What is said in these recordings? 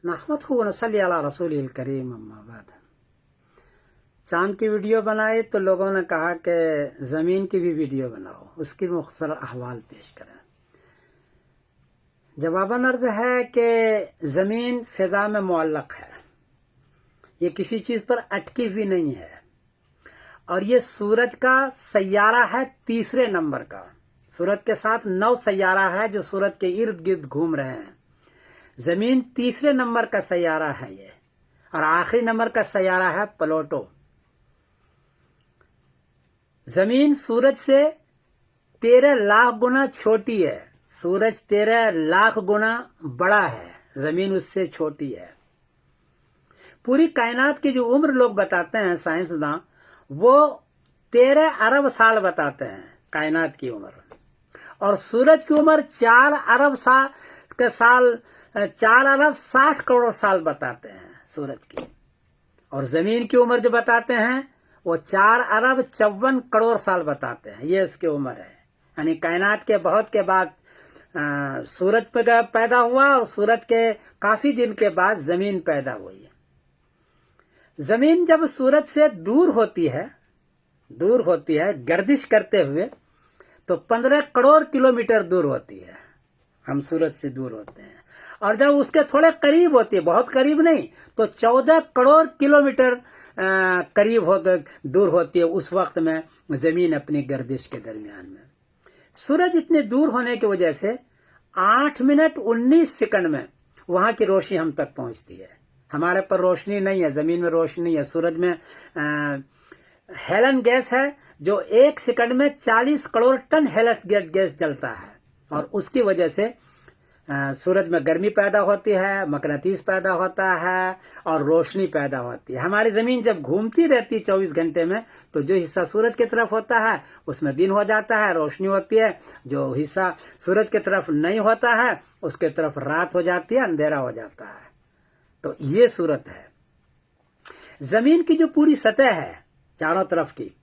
नहमदहु व नसल्ली अला रसूलिल करीम अम्मा बाद। चांद की वीडियो बनाए तो लोगों ने कहा कि ज़मीन की भी वीडियो बनाओ, उसकी मुख्तसर अहवाल पेश करें। जवाबन अर्ज है कि ज़मीन फ़िज़ा में मुअल्लक़ है, ये किसी चीज़ पर अटकी हुई नहीं है, और ये सूरज का सैयारा है तीसरे नंबर का। सूरज के साथ 9 सैयारा है जो सूरज के इर्द गिर्द घूम रहे हैं। ज़मीन तीसरे नंबर का सैयारा है ये, और आखिरी नंबर का सैयारा है प्लूटो। ज़मीन सूरज से 13 लाख गुना छोटी है, सूरज 13 लाख गुना बड़ा है, ज़मीन उससे छोटी है। पूरी कायनात की जो उम्र लोग बताते हैं साइंसदान, वो 13 अरब साल बताते हैं कायनात की उम्र, और सूरज की उम्र 4 अरब 60 करोड़ साल बताते हैं सूरज की। और जमीन की उम्र जो बताते हैं वो 4 अरब 54 करोड़ साल बताते हैं, ये इसकी उम्र है। यानी कायनात के बहुत के बाद सूरज पैदा हुआ, और सूरज के काफी दिन के बाद जमीन पैदा हुई। जमीन जब सूरज से दूर होती है गर्दिश करते हुए, तो 15 करोड़ किलोमीटर दूर होती है। हम सूरज से दूर होते हैं, और जब उसके थोड़े करीब होती है, बहुत करीब नहीं, तो 14 करोड़ किलोमीटर करीब दूर होती है। उस वक्त में जमीन अपनी गर्दिश के दरमियान में, सूरज इतने दूर होने की वजह से 8 मिनट 19 सेकंड में वहां की रोशनी हम तक पहुंचती है। हमारे पर रोशनी नहीं है, जमीन में रोशनी है। सूरज में हेलन गैस है जो 1 सेकंड में 40 करोड़ टन हेलन गैस जलता है, और उसकी वजह से सूरज में गर्मी पैदा होती है, मकनातीस पैदा होता है, और रोशनी पैदा होती है। हमारी जमीन जब घूमती रहती है 24 घंटे में, तो जो हिस्सा सूरज की तरफ होता है उसमें दिन हो जाता है, रोशनी होती है। जो हिस्सा सूरज की तरफ नहीं होता है उसके तरफ रात हो जाती है, अंधेरा हो जाता है। तो ये सूरत है। जमीन की जो पूरी सतह है चारों तरफ की,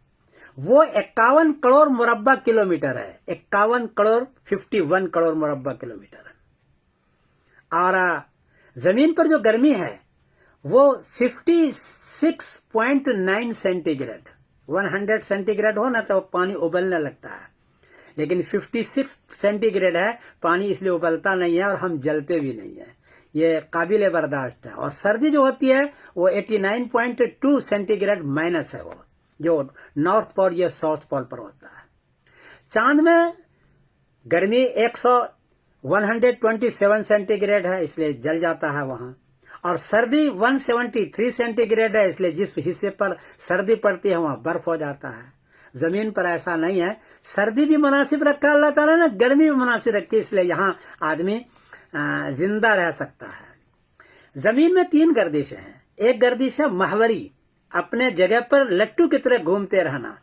वो 51 करोड़ मुरब्बा किलोमीटर है। 51 करोड़ 51 करोड़ मुरब्बा किलोमीटर। और जमीन पर जो गर्मी है वो 56.9 सेंटीग्रेड। 100 सेंटीग्रेड हो ना तो पानी उबलने लगता है, लेकिन 56 सेंटीग्रेड है, पानी इसलिए उबलता नहीं है और हम जलते भी नहीं है। ये काबिल बर्दाश्त है। और सर्दी जो होती है वो 89.2 सेंटीग्रेड माइनस है, वो जो नॉर्थ पोल या साउथ पोल पर होता है। चांद में गर्मी 127 सेंटीग्रेड है, इसलिए जल जाता है वहां। और सर्दी 173 सेंटीग्रेड है, इसलिए जिस हिस्से पर सर्दी पड़ती है वहां बर्फ हो जाता है। जमीन पर ऐसा नहीं है, सर्दी भी मुनासिब रखा अल्लाह ताला ने, गर्मी भी मुनासिब रखी, इसलिए यहाँ आदमी जिंदा रह सकता है। जमीन में 3 गर्दिशें हैं। एक गर्दिश है महवरी, अपने जगह पर लट्टू की तरह घूमते रहना।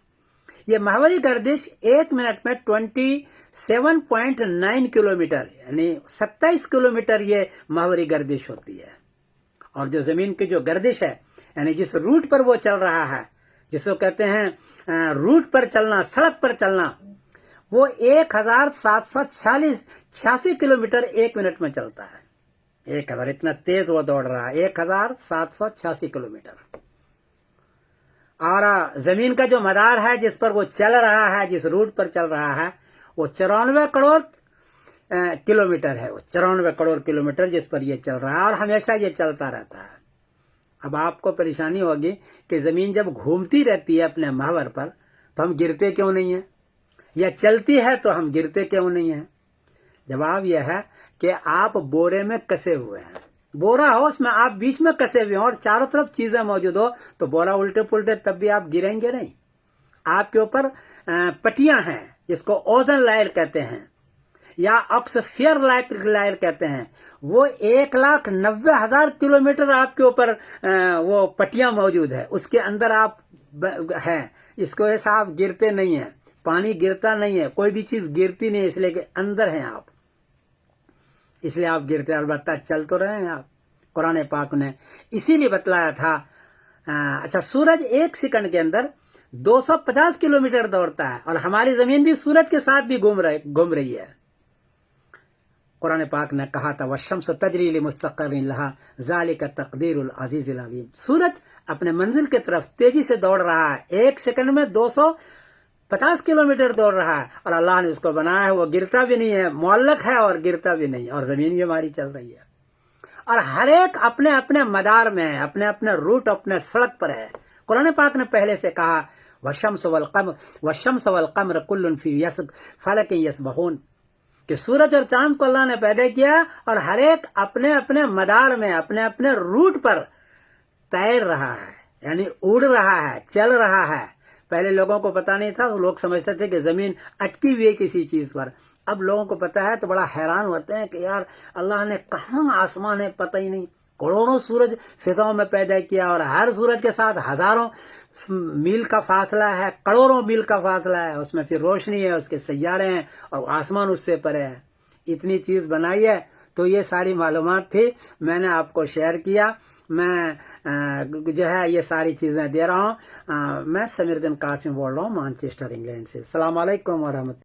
ये महवरी गर्दिश 1 मिनट में 27.9 किलोमीटर यानी 27 किलोमीटर ये महवरी गर्दिश होती है। और जो जमीन की जो गर्दिश है, यानी जिस रूट पर वो चल रहा है, जिसको कहते हैं रूट पर चलना, सड़क पर चलना, वो 1786 किलोमीटर 1 मिनट में चलता है। 1000, इतना तेज वो दौड़ रहा है, 1786 किलोमीटर। और जमीन का जो मदार है जिस पर वो चल रहा है, जिस रूट पर चल रहा है, वो 94 करोड़ किलोमीटर है। वो 94 करोड़ किलोमीटर जिस पर ये चल रहा है, और हमेशा ये चलता रहता है। अब आपको परेशानी होगी कि जमीन जब घूमती रहती है अपने महवर पर, तो हम गिरते क्यों नहीं है, या चलती है तो हम गिरते क्यों नहीं है? जवाब यह है कि आप बोरे में कसे हुए हैं। बोरा हो, उसमें आप बीच में कसे हुए हो और चारों तरफ चीजें मौजूद हो, तो बोरा उल्टे पुल्टे तब भी आप गिरेंगे नहीं। आपके ऊपर पट्टियां हैं जिसको ओजन लेयर कहते हैं या ऑक्सफियर लेयर कहते हैं। वो 1,90,000 किलोमीटर आपके ऊपर वो पट्टियां मौजूद है, उसके अंदर आप हैं। इसको ऐसा आप गिरते नहीं है, पानी गिरता नहीं है, कोई भी चीज गिरती नहीं है, इसलिए कि अंदर हैं आप, इसलिए आप गिरते। अलबत्ता चल तो रहे हैं आप। कुरान पाक ने इसीलिए बतलाया था। अच्छा, सूरज 1 सेकंड के अंदर 250 किलोमीटर दौड़ता है, और हमारी जमीन भी सूरज के साथ भी घूम रही है। قرآن پاک نے کہا تھا والشمس تجری لمستقر لها ذالک تقدیر العزیز العلیم. سورج اپنے منزل کی طرف تیزی سے دوڑ رہا ہے، 1 سیکنڈ میں 250 کلومیٹر دوڑ رہا ہے، اور اللہ نے اس کو بنایا ہے، وہ گرتا بھی نہیں ہے، معلق ہے اور گرتا بھی نہیں، اور زمین بھی ہماری چل رہی ہے، اور ہر ایک اپنے اپنے مدار میں ہے، اپنے اپنے روٹ، اپنے سڑک پر ہے. قرآن پاک نے پہلے سے کہا والشمس والقمر کل فی فلک یسبحون، کہ سورج اور چاند کو اللہ نے پیدا کیا اور ہر ایک اپنے اپنے مدار میں، اپنے اپنے روٹ پر تیر رہا ہے، یعنی اڑ رہا ہے، چل رہا ہے. پہلے لوگوں کو پتا نہیں تھا، لوگ سمجھتے تھے کہ زمین اٹکی ہوئی ہے کسی چیز پر. اب لوگوں کو پتا ہے تو بڑا حیران ہوتے ہیں کہ یار اللہ نے کہاں آسمان ہے، پتہ ہی نہیں. کروڑوں سورج فضاؤں میں پیدا کیا، اور ہر سورج کے ساتھ ہزاروں میل کا فاصلہ ہے، کروڑوں میل کا فاصلہ ہے، اس میں پھر روشنی ہے، اس کے سیارے ہیں، اور آسمان اس سے پرے ہے. اتنی چیز بنائی ہے. تو یہ ساری معلومات تھی، میں نے آپ کو شیئر کیا. میں جو ہے یہ ساری چیزیں دے رہا ہوں. میں سمیر الدین قاسمی بول رہا ہوں مانچسٹر انگلینڈ سے. السلام علیکم ورحمۃ اللہ.